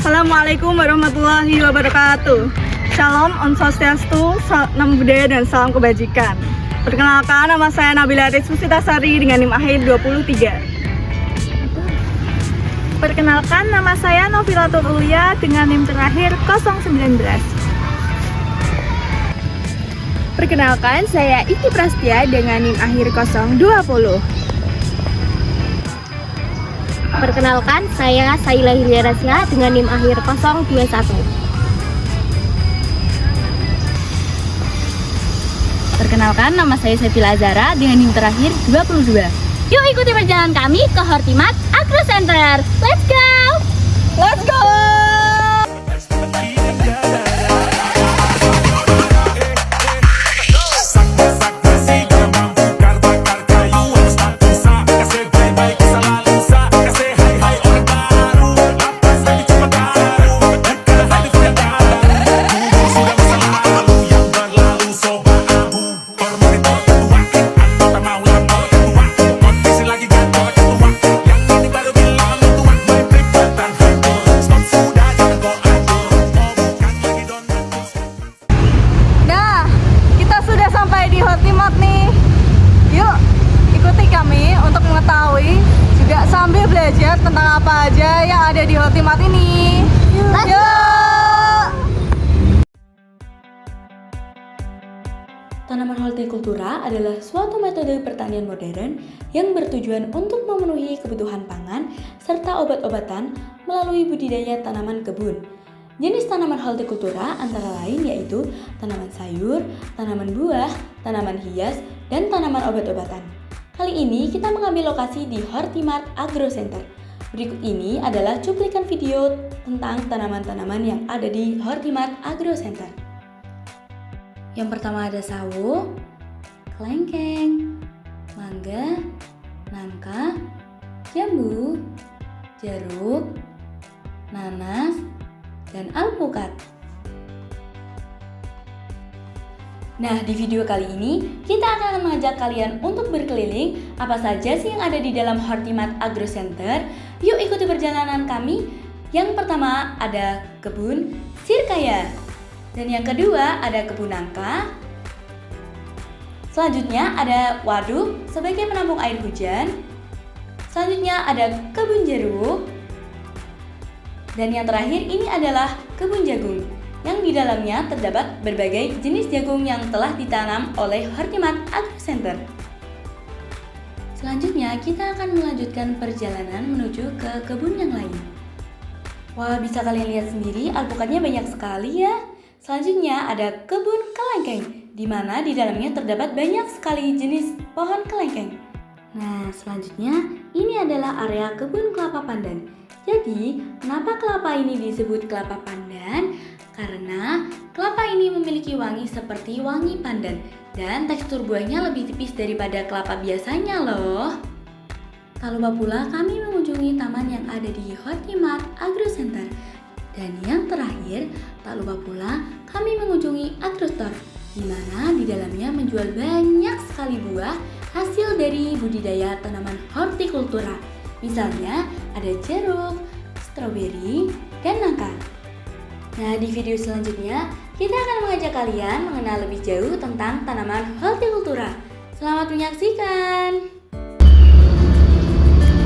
Assalamualaikum warahmatullahi wabarakatuh. Shalom, Om Swastiastu, Namo Buddhaya, dan salam kebajikan. Perkenalkan, nama saya Nabila Rizkusita-Sari dengan NIM akhir 23. Perkenalkan, nama saya Novilatul Ulia dengan NIM terakhir 019. Perkenalkan, saya Iki Prastia dengan NIM akhir 020. Perkenalkan, saya Saila Hilyarasya dengan NIM akhir 021. Perkenalkan, nama saya Sevilla Azara dengan NIM terakhir 22. Yuk ikuti perjalanan kami ke Hortimat Agro Center. Let's go! Let's go! Hortimat nih. Yuk ikuti kami untuk mengetahui juga sambil belajar tentang apa aja yang ada di Hortimat ini. Yuk. Tanaman hortikultura adalah suatu metode pertanian modern yang bertujuan untuk memenuhi kebutuhan pangan serta obat-obatan melalui budidaya tanaman kebun. Jenis tanaman hortikultura antara lain yaitu tanaman sayur, tanaman buah, tanaman hias, dan tanaman obat-obatan. Kali ini kita mengambil lokasi di Hortimat Agro Center. Berikut ini adalah cuplikan video tentang tanaman-tanaman yang ada di Hortimat Agro Center. Yang pertama ada sawo, kelengkeng, mangga, nangka, jambu, jeruk, nanas, dan alpukat. Nah, di video kali ini kita akan mengajak kalian untuk berkeliling apa saja sih yang ada di dalam Hortimat Agro Center. Yuk ikuti perjalanan kami. Yang pertama ada kebun sirkaya, dan yang kedua ada kebun nangka. Selanjutnya ada waduk sebagai penampung air hujan. Selanjutnya ada kebun jeruk. Dan yang terakhir ini adalah kebun jagung, yang di dalamnya terdapat berbagai jenis jagung yang telah ditanam oleh Hortimat Agro Center. Selanjutnya kita akan melanjutkan perjalanan menuju ke kebun yang lain. Wah, bisa kalian lihat sendiri alpukatnya banyak sekali ya. Selanjutnya ada kebun kelengkeng, di mana di dalamnya terdapat banyak sekali jenis pohon kelengkeng. Nah, selanjutnya ini adalah area kebun kelapa pandan. Jadi, kenapa kelapa ini disebut kelapa pandan? Karena kelapa ini memiliki wangi seperti wangi pandan dan tekstur buahnya lebih tipis daripada kelapa biasanya loh. Tak lupa pula kami mengunjungi taman yang ada di Hortimat Agro Center. Dan yang terakhir, tak lupa pula kami mengunjungi agrostore, di mana di dalamnya menjual banyak sekali buah hasil dari budidaya tanaman hortikultura. Misalnya ada jeruk, stroberi, dan nangka. Nah, di video selanjutnya kita akan mengajak kalian mengenal lebih jauh tentang tanaman hortikultura. Selamat menyaksikan.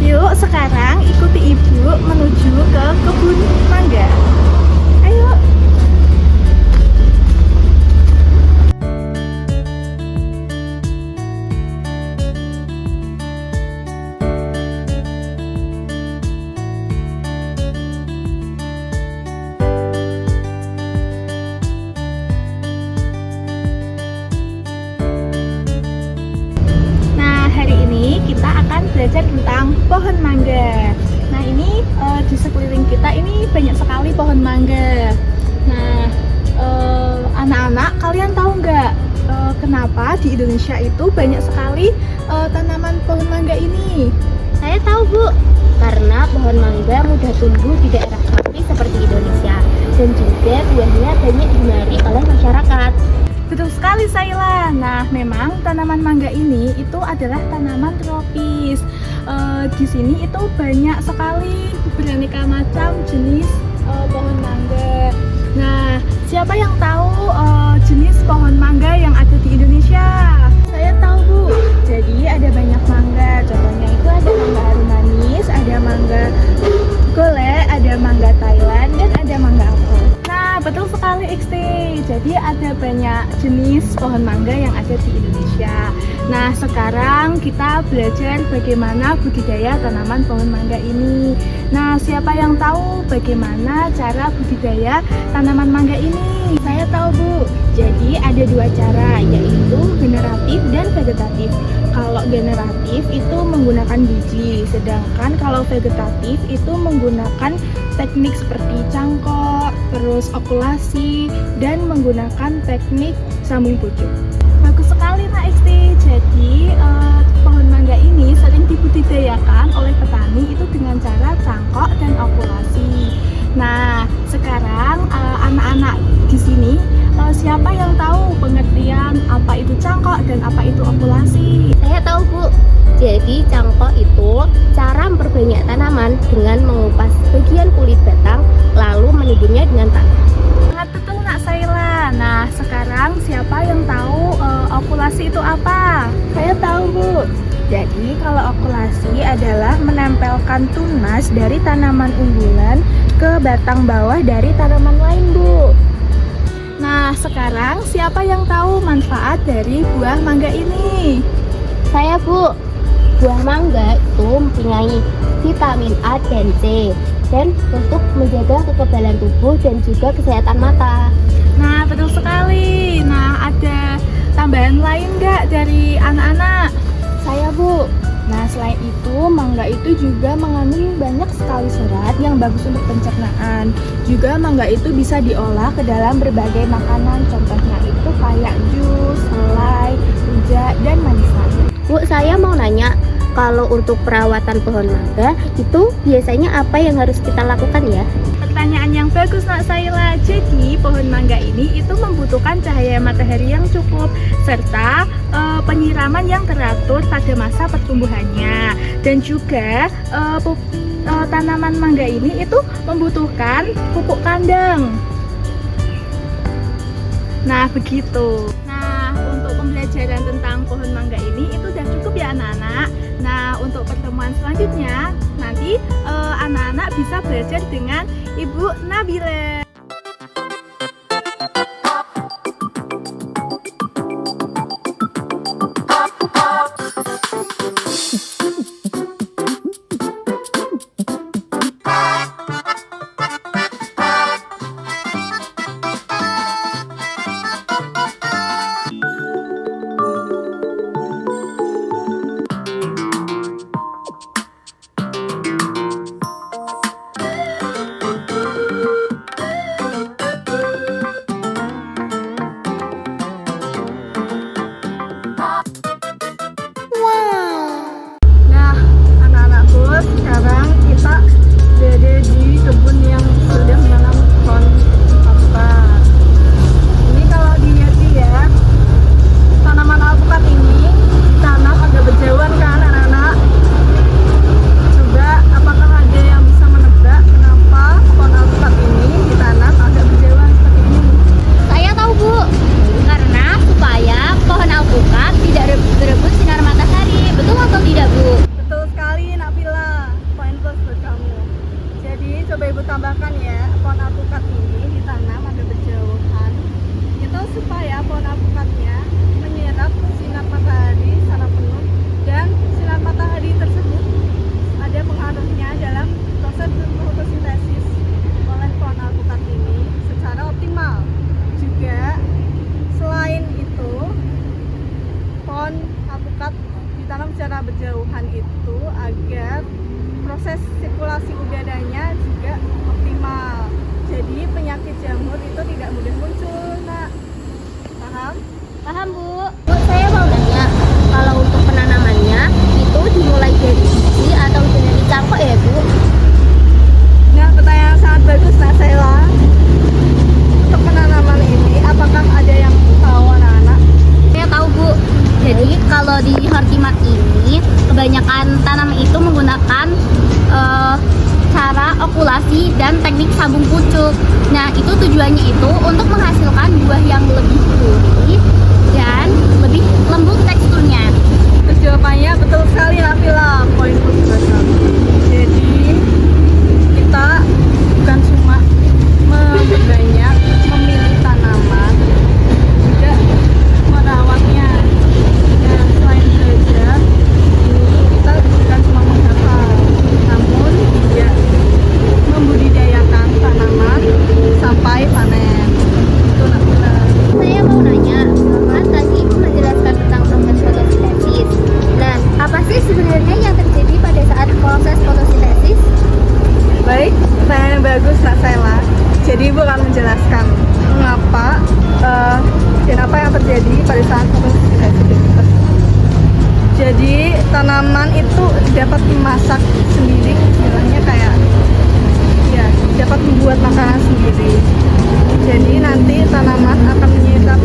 Yuk sekarang ikuti ibu menuju ke kebun mangga. Ayo. Kita akan belajar tentang pohon mangga. Nah, ini di sekeliling kita ini banyak sekali pohon mangga. Nah, anak-anak, kalian tahu nggak kenapa di Indonesia itu banyak sekali tanaman pohon mangga ini? Saya tahu, Bu. Karena pohon mangga mudah tumbuh di daerah tropis seperti Indonesia, dan juga buahnya banyak digemari oleh masyarakat. Betul sekali, Saila. Nah, memang tanaman mangga ini itu adalah tanaman tropis. Di sini itu banyak sekali beraneka macam jenis pohon mangga. Nah, siapa yang tahu jenis pohon mangga yang ada di Indonesia? Saya tahu, Bu. Jadi ada banyak mangga. Contohnya itu ada mangga harum manis, ada mangga golek, ada mangga Thailand, dan ada mangga apel. Nah, betul sekali XT. Jadi ada banyak jenis pohon mangga yang ada di Indonesia. Nah, sekarang kita belajar bagaimana budidaya tanaman pohon mangga ini. Nah, siapa yang tahu bagaimana cara budidaya tanaman mangga ini? Saya tahu, Bu. Jadi ada dua cara, yaitu generatif dan vegetatif. Kalau generatif itu menggunakan biji, sedangkan kalau vegetatif itu menggunakan teknik seperti cangkok, terus okulasi, dan menggunakan teknik sambung pucuk. Bagus sekali, Nak Isti. Jadi pohon mangga ini sering dibudidayakan oleh petani itu dengan cara cangkok dan okulasi. Nah, sekarang anak-anak di sini siapa yang tahu pengertian apa itu cangkok dan apa itu okulasi? Saya tahu, Bu. Jadi cangkok itu cara memperbanyak tanaman dengan mengupas bagian kulit batang lalu menimbunnya dengan tanah. Sangat betul, Nak Saila. Nah, sekarang siapa yang tahu okulasi itu apa? Saya tahu, Bu. Jadi kalau okulasi adalah menempelkan tunas dari tanaman unggulan ke batang bawah dari tanaman lain, Bu. Nah, sekarang siapa yang tahu manfaat dari buah mangga ini? Saya, Bu. Buah mangga itu mempunyai vitamin A dan C dan untuk menjaga kekebalan tubuh dan juga kesehatan mata. Nah, betul sekali. Nah, ada tambahan lain nggak dari anak-anak? Saya, Bu. Nah, selain itu, mangga itu juga mengandung banyak sekali serat yang bagus untuk pencernaan. Juga mangga itu bisa diolah ke dalam berbagai makanan, contohnya itu kayak jus, selai, rujak, dan manisan. Bu, saya mau nanya, kalau untuk perawatan pohon mangga itu biasanya apa yang harus kita lakukan ya? Pertanyaan yang bagus, Nak Saila. Jadi, pohon mangga ini itu membutuhkan cahaya matahari yang cukup serta penyiraman yang teratur pada masa pertumbuhannya. Dan juga tanaman mangga ini itu membutuhkan pupuk kandang. Nah, begitu. Nah, untuk pembelajaran tentang pohon mangga ini itu udah cukup ya, anak-anak. Nah, untuk pertemuan selanjutnya nanti anak-anak bisa belajar dengan Ibu Nabila. Sekarang kita berada di kebun yang sudah menanam pohon alpukat. Ini kalau dilihat ya, tanaman alpukat ini ditanam agak berjauhan kan, anak-anak. Coba apakah ada yang bisa menebak kenapa pohon alpukat ini ditanam agak berjauhan seperti ini? Saya tahu, Bu. Karena supaya pohon alpukat tidak berebut sinar matahari. Betul atau tidak, Bu? Betul sekali, Nak Vila. Poin plus buat kamu. Jadi coba Ibu tambahkan ya, pohon alpukat ini ditanam agak berjauhan. Itu supaya pohon alpukatnya menyerap sinar matahari secara penuh, dan sinar matahari tersebut ada pengaruhnya dalam proses fotosintesis oleh pohon alpukat ini secara optimal. Juga selain itu, pohon alpukat ditanam secara berjauhan itu agar proses sirkulasi udaranya juga optimal. Jadi penyakit jamur itu tidak mudah muncul, Nak. Paham? Paham, Bu. Bu, saya mau nanya, kalau untuk penanamannya itu dimulai dari biji atau dari cangkok ya, Bu? Nah, pertanyaan sangat bagus, Nak Sela. Untuk penanaman ini, apakah ada yang tahu, anak-anak? Saya tahu, Bu. Jadi kalau di Hortimat ini kebanyakan tanaman itu menggunakan cara okulasi dan teknik sabung pucuk. Nah, itu tujuannya itu untuk menghasilkan buah yang lebih gurih dan lebih lembut teksturnya. Terus jawabannya betul sekali Nafila, poin plus buat kamu. Jadi kita bukan cuma memperbanyak memilih tanaman, juga merawatnya. Nah, selain belajar, ini kita bukan cuma menghafal, namun juga membudidayakan tanaman sampai panen. Itu Nafila. Saya mau nanya, kan tadi Ibu menjelaskan tentang proses fotosintesis. Nah, apa sih sebenarnya yang terjadi pada saat proses fotosintesis? Baik, pertanyaan yang bagus Nak Sela. Jadi Ibu akan menjelaskan mengapa dan apa yang terjadi pada saat fotosintesis. Jadi tanaman itu dapat memasak sendiri, istilahnya kayak ya dapat membuat makanan sendiri. Jadi nanti tanaman akan menyerap